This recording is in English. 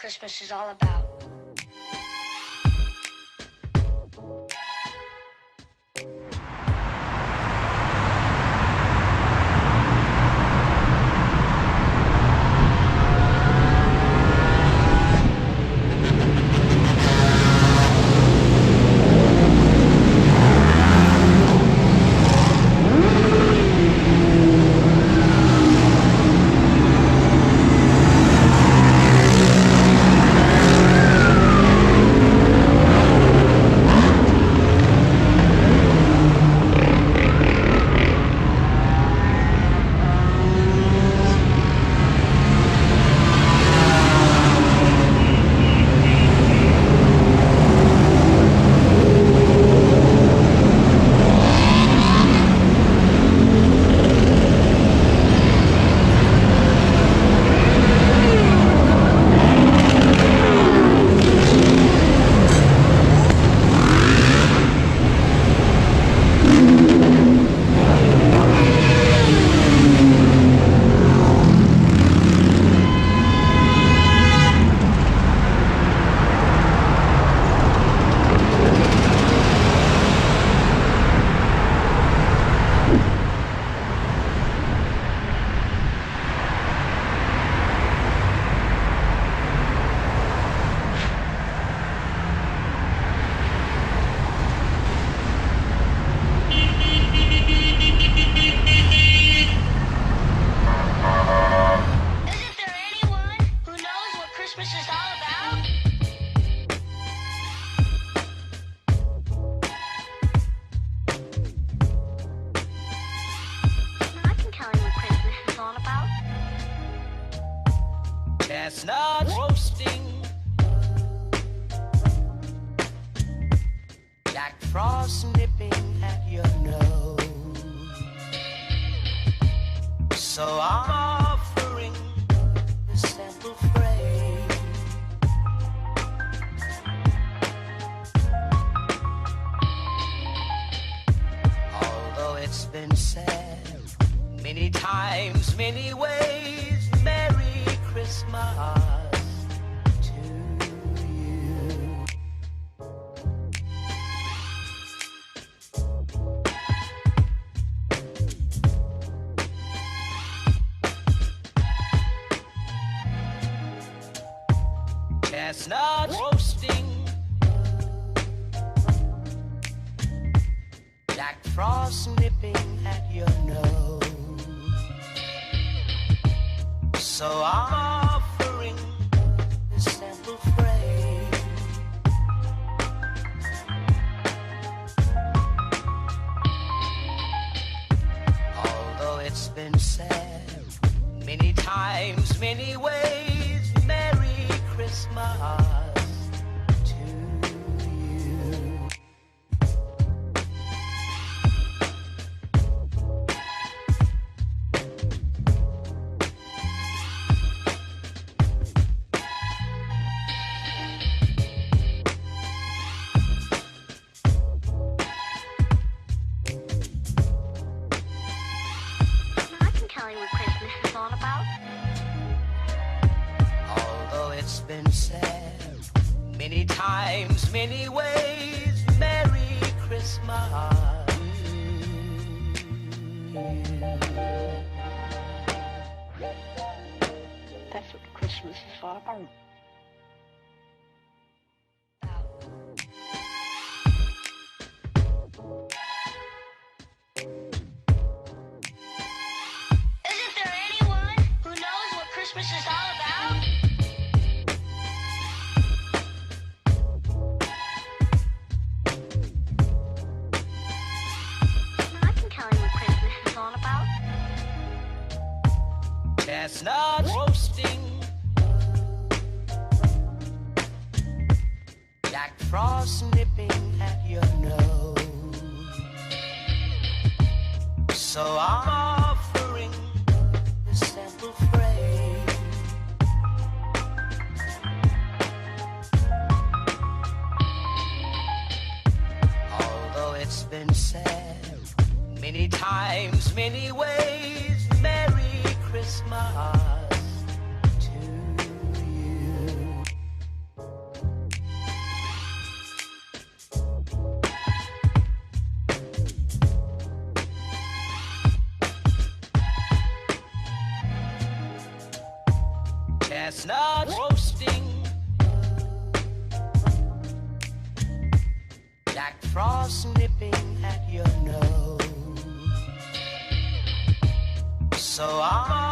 Christmas is all about. Chestnut roasting, Jack Frost nipping at your nose. So I'm offering this simple phrase. Although it's been said many times, many ways, Merry Christmas to you. Chestnut roasting, Jack Frost nipping at your nose. So I'm offering this simple phrase. Although it's been said many times, many ways, Merry Christmas to you. It's been said many times, many ways, Merry Christmas. That's what Christmas is all about. Isn't there anyone who knows what Christmas is all about? Chestnut roasting, Jack Frost nipping at your nose. So I'm offering this simple phrase. Although it's been said many times, many ways, Merry Christmas to you. chestnut roasting, Jack Frost nipping at your nose. So I'm